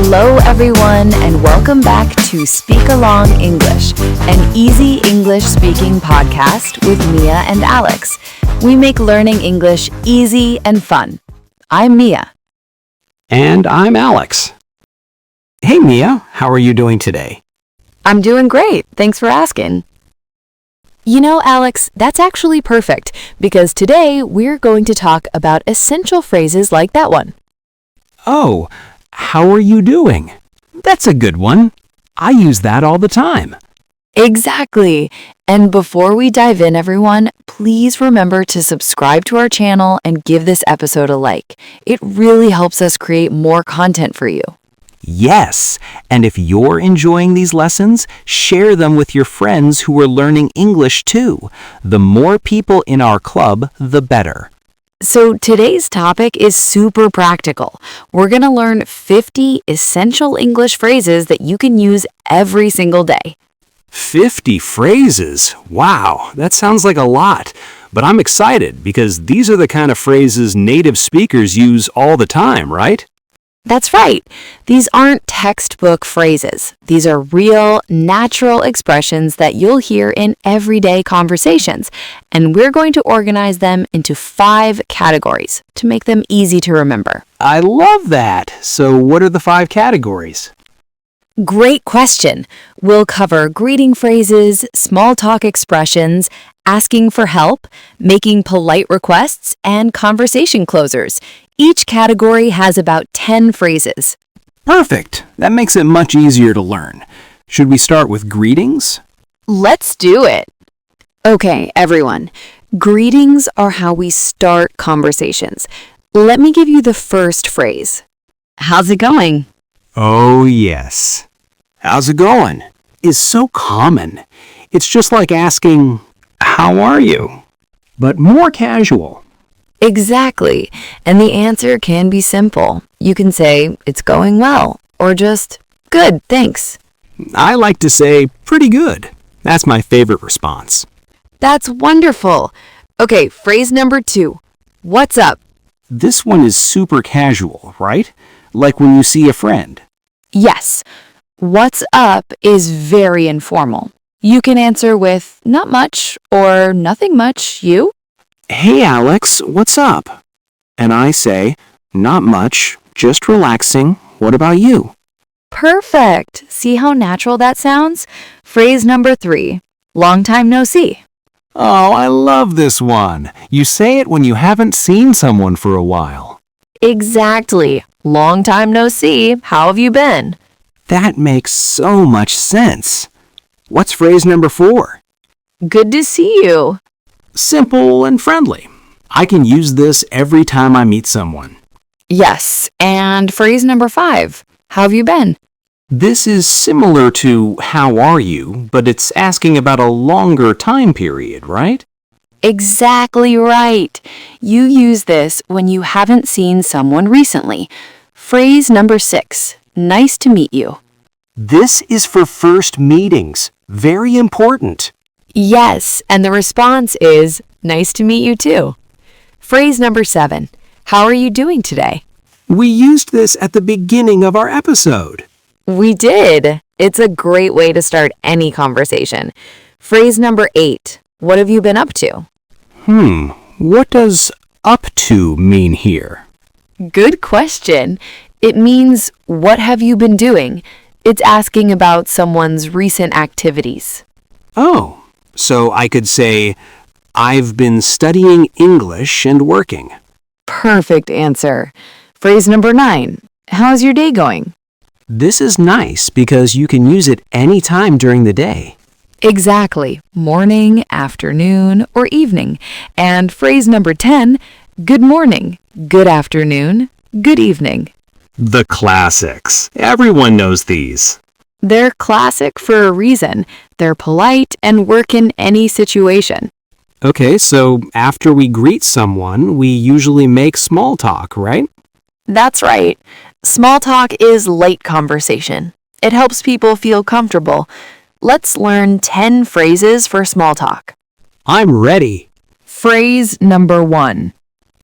Hello, everyone, and welcome back to Speak Along English, an easy English speaking podcast with Mia and Alex. We make learning English easy and fun. I'm Mia. And I'm Alex. Hey, Mia, how are you doing today? I'm doing great. Thanks for asking. You know, Alex, that's actually perfect because today we're going to talk about essential phrases like that one. Oh, how are you doing? That's a good one. I use that all the time. Exactly. And before we dive in, everyone, please remember to subscribe to our channel and give this episode a like. It really helps us create more content for you. Yes, and if you're enjoying these lessons, share them with your friends who are learning English too. The more people in our club, the better. So today's topic is super practical. We're going to learn 50 essential English phrases that you can use every single day. 50 phrases? Wow, that sounds like a lot. But I'm excited because these are the kind of phrases native speakers use all the time, right? That's right. These aren't textbook phrases. These are real, natural expressions that you'll hear in everyday conversations. And we're going to organize them into 5 categories to make them easy to remember. I love that. So what are the 5 categories? Great question. We'll cover greeting phrases, small talk expressions, asking for help, making polite requests, and conversation closers. Each category has about 10 phrases. Perfect. That makes it much easier to learn. Should we start with greetings? Let's do it. Okay, everyone. Greetings are how we start conversations. Let me give you the first phrase. How's it going? Oh, yes. How's it going? Is so common. It's just like asking, how are you? But more casual. Exactly. And the answer can be simple. You can say, it's going well, or just, good, thanks. I like to say, pretty good. That's my favorite response. That's wonderful. Okay, phrase number 2. What's up? This one is super casual, right? Like when you see a friend. Yes. What's up is very informal. You can answer with not much or nothing much. You? Hey, Alex, what's up? And I say, not much, just relaxing. What about you? Perfect. See how natural that sounds? Phrase number 3. Long time no see. Oh, I love this one. You say it when you haven't seen someone for a while. Exactly. Long time no see. How have you been? That makes so much sense. What's phrase number 4? Good to see you. Simple and friendly. I can use this every time I meet someone. Yes. And phrase number 5. How have you been? This is similar to how are you, but it's asking about a longer time period, right? Exactly right. You use this when you haven't seen someone recently. Phrase number 6. Nice to meet you. This is for first meetings. Very important. Yes, and the response is, nice to meet you too. Phrase number 7. How are you doing today? We used this at the beginning of our episode. We did. It's a great way to start any conversation. Phrase number 8. What have you been up to? What does up to mean here? Good question. It means, what have you been doing? It's asking about someone's recent activities. Oh, so I could say, I've been studying English and working. Perfect answer. Phrase number 9. How's your day going? This is nice because you can use it any time during the day. Exactly. Morning, afternoon, or evening. And phrase number 10. Good morning, good afternoon, good evening. The classics. Everyone knows these. They're classic for a reason. They're polite and work in any situation. Okay, so after we greet someone, we usually make small talk, right? That's right. Small talk is light conversation. It helps people feel comfortable. Let's learn 10 phrases for small talk. I'm ready. Phrase number 1.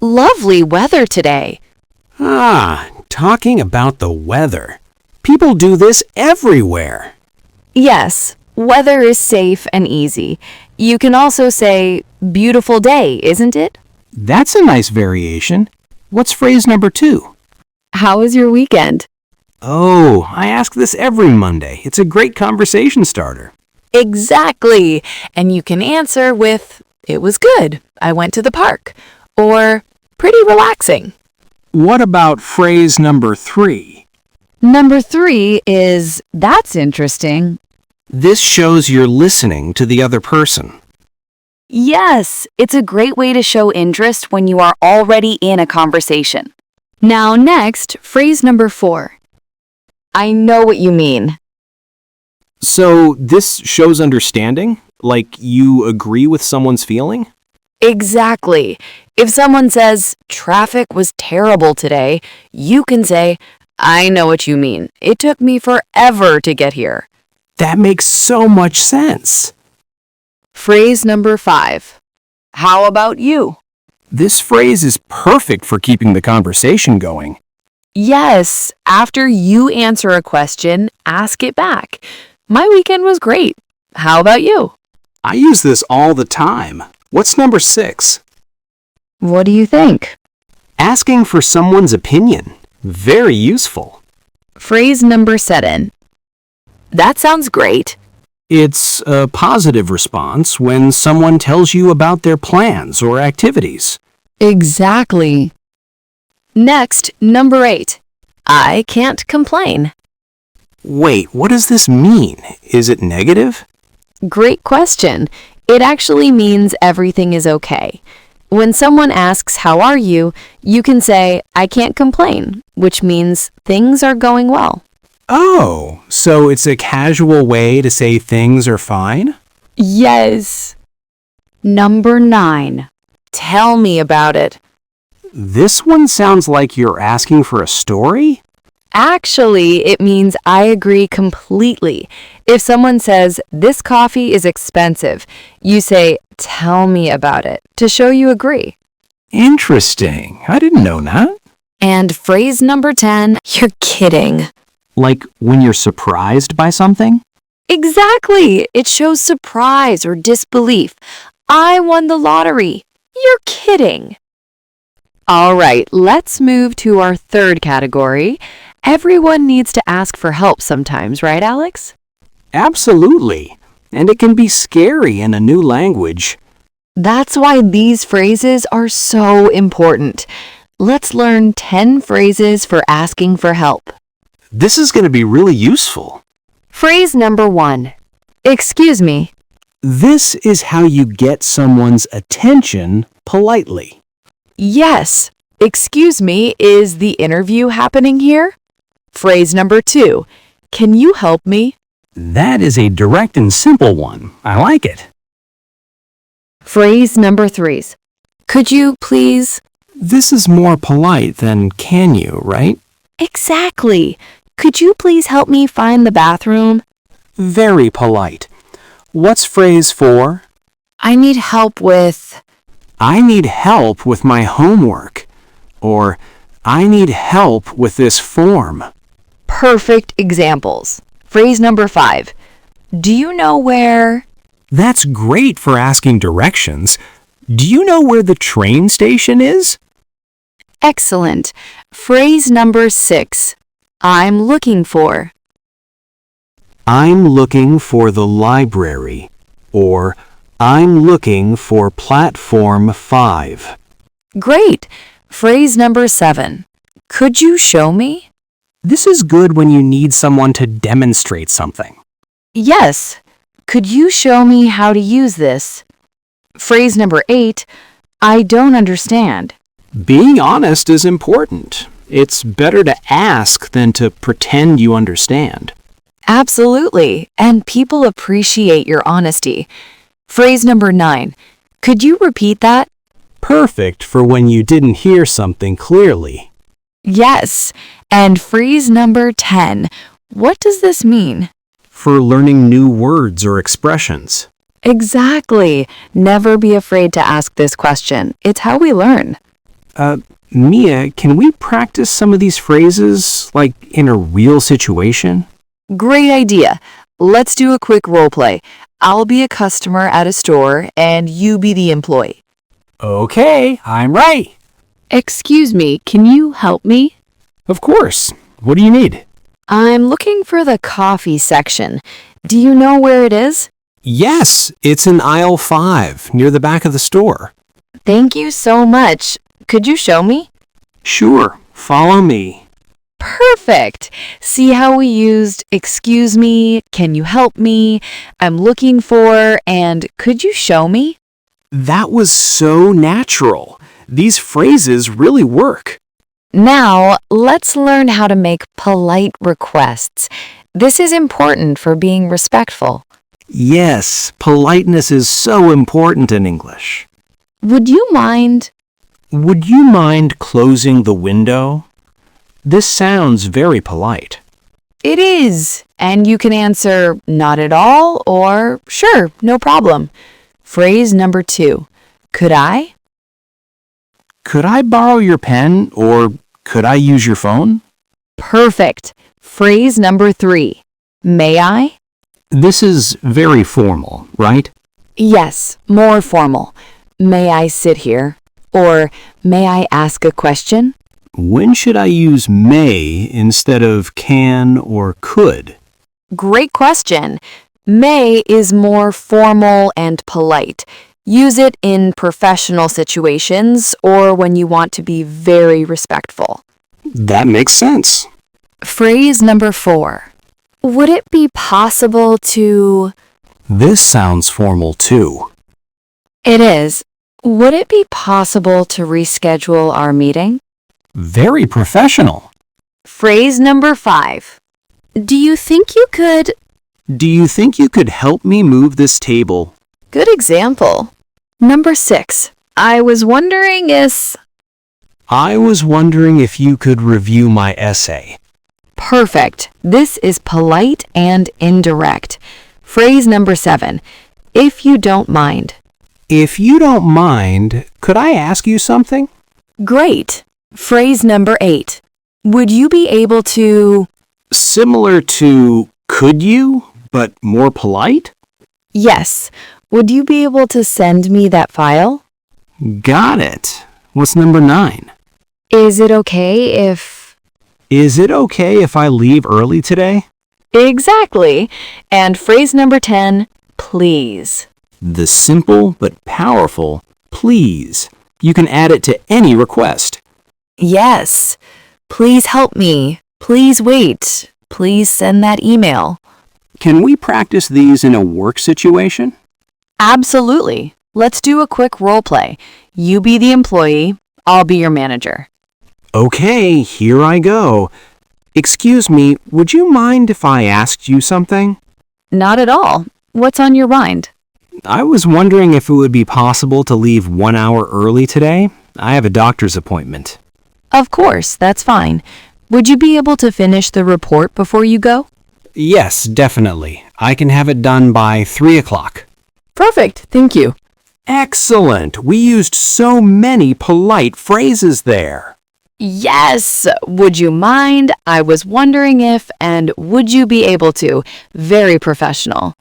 Lovely weather today. Talking about the weather. People do this everywhere. Yes, weather is safe and easy. You can also say, beautiful day, isn't it? That's a nice variation. What's phrase number 2? How was your weekend? Oh, I ask this every Monday. It's a great conversation starter. Exactly. And you can answer with, it was good. I went to the park. Or, pretty relaxing. What about phrase number 3? Number 3 is, that's interesting. This shows you're listening to the other person. Yes, it's a great way to show interest when you are already in a conversation. Now next, phrase number 4. I know what you mean. So this shows understanding? Like you agree with someone's feeling? Exactly. If someone says, traffic was terrible today, you can say, I know what you mean. It took me forever to get here. That makes so much sense. Phrase number 5. How about you? This phrase is perfect for keeping the conversation going. Yes, after you answer a question, ask it back. My weekend was great. How about you? I use this all the time. What's number 6? What do you think? Asking for someone's opinion. Very useful. Phrase number 7. That sounds great. It's a positive response when someone tells you about their plans or activities. Exactly. Next, number 8. I can't complain. Wait, what does this mean? Is it negative? Great question. It actually means everything is okay. When someone asks, how are you, you can say, I can't complain, which means things are going well. Oh, so it's a casual way to say things are fine? Yes. Number 9. Tell me about it. This one sounds like you're asking for a story? Actually, it means I agree completely. If someone says, this coffee is expensive, you say, tell me about it, to show you agree. Interesting. I didn't know that. And phrase number 10, you're kidding. Like when you're surprised by something? Exactly. It shows surprise or disbelief. I won the lottery. You're kidding. All right, let's move to our third category. Everyone needs to ask for help sometimes, right, Alex? Absolutely. And it can be scary in a new language. That's why these phrases are so important. Let's learn 10 phrases for asking for help. This is going to be really useful. Phrase number 1. Excuse me. This is how you get someone's attention politely. Yes. Excuse me, is the interview happening here? Phrase number 2. Can you help me? That is a direct and simple one. I like it. Phrase number 3. Could you please? This is more polite than can you, right? Exactly. Could you please help me find the bathroom? Very polite. What's phrase 4? I need help with... I need help with my homework. Or, I need help with this form. Perfect examples. Phrase number 5. Do you know where... That's great for asking directions. Do you know where the train station is? Excellent. Phrase number 6. I'm looking for... I'm looking for the library. Or, I'm looking for platform 5. Great. Phrase number 7. Could you show me? This is good when you need someone to demonstrate something. Yes. Could you show me how to use this? Phrase number 8. I don't understand. Being honest is important. It's better to ask than to pretend you understand. Absolutely. And people appreciate your honesty. Phrase number 9. Could you repeat that? Perfect for when you didn't hear something clearly. Yes. And phrase number 10. What does this mean? For learning new words or expressions. Exactly. Never be afraid to ask this question. It's how we learn. Mia, can we practice some of these phrases, like in a real situation? Great idea. Let's do a quick role play. I'll be a customer at a store and you be the employee. Okay, I'm right. Excuse me, can you help me? Of course. What do you need? I'm looking for the coffee section. Do you know where it is? Yes, it's in aisle 5, near the back of the store. Thank you so much. Could you show me? Sure, follow me. Perfect. See how we used excuse me, can you help me, I'm looking for, and could you show me? That was so natural. These phrases really work. Now, let's learn how to make polite requests. This is important for being respectful. Yes, politeness is so important in English. Would you mind? Would you mind closing the window? This sounds very polite. It is. And you can answer not at all or sure, no problem. Phrase number 2. Could I? Could I borrow your pen or could I use your phone? Perfect. Phrase number 3. May I? This is very formal, right? Yes, more formal. May I sit here? Or may I ask a question? When should I use may instead of can or could? Great question. May is more formal and polite. Use it in professional situations or when you want to be very respectful. That makes sense. Phrase number 4. Would it be possible to... This sounds formal too. It is. Would it be possible to reschedule our meeting? Very professional. Phrase number 5. Do you think you could... Do you think you could help me move this table? Good example. Number 6. I was wondering if... I was wondering if you could review my essay. Perfect. This is polite and indirect. Phrase number 7. If you don't mind. If you don't mind, could I ask you something? Great. Phrase number 8. Would you be able to... Similar to could you, but more polite? Yes. Would you be able to send me that file? Got it. What's number 9? Is it okay if... Is it okay if I leave early today? Exactly. And phrase number 10, please. The simple but powerful please. You can add it to any request. Yes. Please help me. Please wait. Please send that email. Can we practice these in a work situation? Absolutely. Let's do a quick role play. You be the employee. I'll be your manager. Okay, here I go. Excuse me, would you mind if I asked you something? Not at all. What's on your mind? I was wondering if it would be possible to leave 1 hour early today. I have a doctor's appointment. Of course, that's fine. Would you be able to finish the report before you go? Yes, definitely. I can have it done by 3 o'clock. Perfect. Thank you. Excellent. We used so many polite phrases there. Yes. Would you mind? I was wondering if, and would you be able to? Very professional.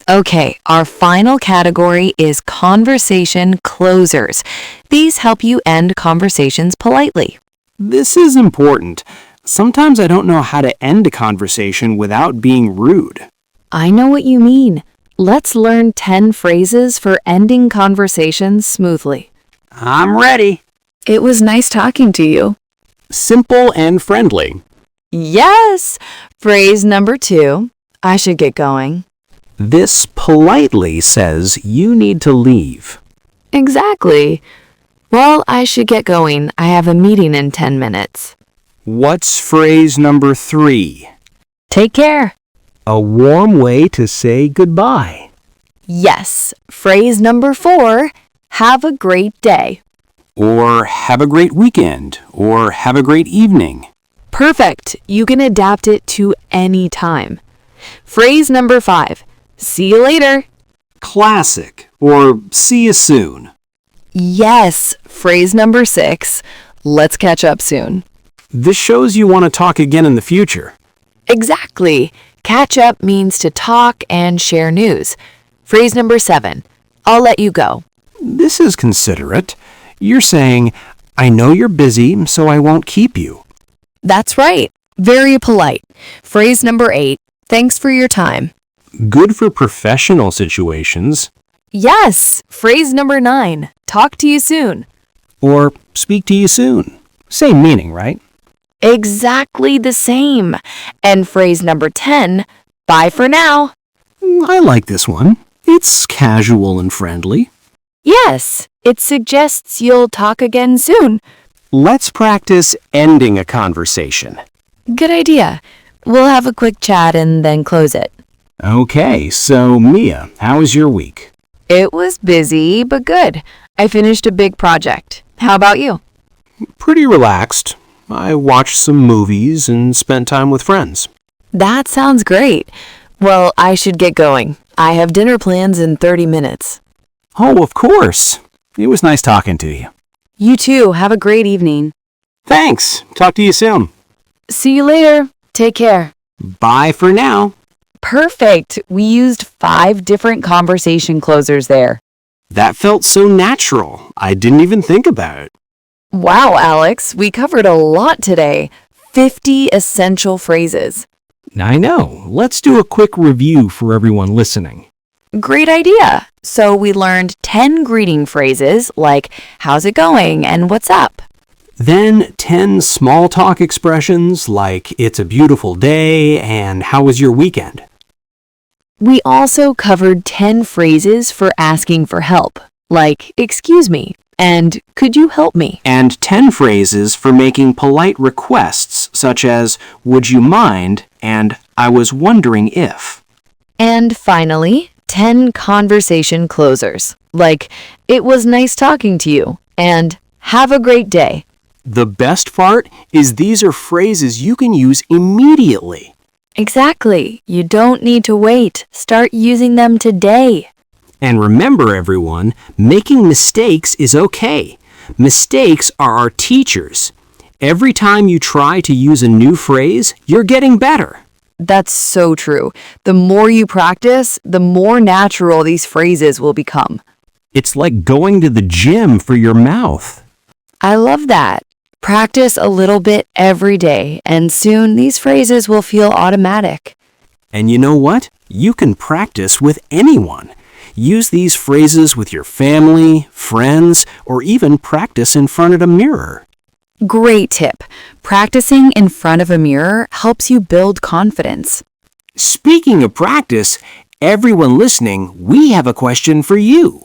Okay, our final category is conversation closers. These help you end conversations politely. This is important. Sometimes I don't know how to end a conversation without being rude. I know what you mean. Let's learn 10 phrases for ending conversations smoothly. I'm ready. It was nice talking to you. Simple and friendly. Yes! Phrase number 2. I should get going. This politely says you need to leave. Exactly. Well, I should get going. I have a meeting in 10 minutes. What's phrase number 3? Take care. A warm way to say goodbye. Yes. Phrase number 4. Have a great day. Or have a great weekend. Or have a great evening. Perfect. You can adapt it to any time. Phrase number 5. See you later. Classic. Or see you soon. Yes, phrase number 6. Let's catch up soon. This shows you want to talk again in the future. Exactly. Catch up means to talk and share news. Phrase number 7. I'll let you go. This is considerate. You're saying, I know you're busy, so I won't keep you. That's right. Very polite. Phrase number 8. Thanks for your time. Good for professional situations. Yes. Phrase number 9. Talk to you soon. Or speak to you soon. Same meaning, right? Exactly the same. And phrase number 10. Bye for now. I like this one. It's casual and friendly. Yes. It suggests you'll talk again soon. Let's practice ending a conversation. Good idea. We'll have a quick chat and then close it. Okay, so Mia, how was your week? It was busy, but good. I finished a big project. How about you? Pretty relaxed. I watched some movies and spent time with friends. That sounds great. Well, I should get going. I have dinner plans in 30 minutes. Oh, of course. It was nice talking to you. You too. Have a great evening. Thanks. Talk to you soon. See you later. Take care. Bye for now. Perfect. We used 5 different conversation closers there. That felt so natural. I didn't even think about it. Wow, Alex, we covered a lot today. 50 essential phrases. I know. Let's do a quick review for everyone listening. Great idea. So we learned 10 greeting phrases like, how's it going and what's up? Then 10 small talk expressions like, it's a beautiful day and how was your weekend? We also covered 10 phrases for asking for help, like, excuse me, and could you help me? And 10 phrases for making polite requests, such as, would you mind, and I was wondering if. And finally, 10 conversation closers, like, it was nice talking to you, and have a great day. The best part is these are phrases you can use immediately. Exactly. You don't need to wait. Start using them today. And remember, everyone, making mistakes is okay. Mistakes are our teachers. Every time you try to use a new phrase, you're getting better. That's so true. The more you practice, the more natural these phrases will become. It's like going to the gym for your mouth. I love that. Practice a little bit every day, and soon these phrases will feel automatic. And you know what? You can practice with anyone. Use these phrases with your family, friends, or even practice in front of a mirror. Great tip. Practicing in front of a mirror helps you build confidence. Speaking of practice, everyone listening, we have a question for you.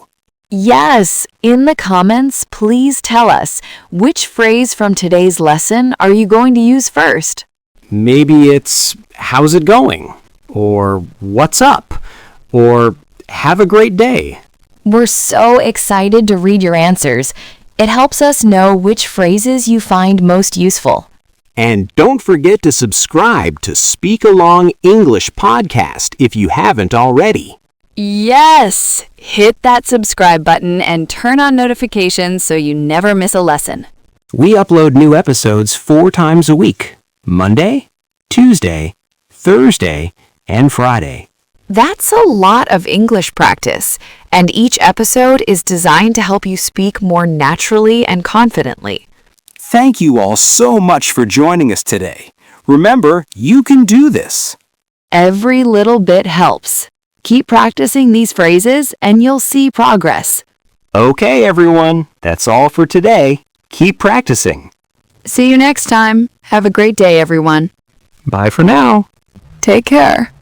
Yes, in the comments, please tell us, which phrase from today's lesson are you going to use first? Maybe it's, how's it going? Or what's up? Or have a great day. We're so excited to read your answers. It helps us know which phrases you find most useful. And don't forget to subscribe to Speak Along English podcast if you haven't already. Yes! Hit that subscribe button and turn on notifications so you never miss a lesson. We upload new episodes 4 times a week, Monday, Tuesday, Thursday, and Friday. That's a lot of English practice, and each episode is designed to help you speak more naturally and confidently. Thank you all so much for joining us today. Remember, you can do this. Every little bit helps. Keep practicing these phrases and you'll see progress. Okay, everyone, that's all for today. Keep practicing. See you next time. Have a great day, everyone. Bye for now. Take care.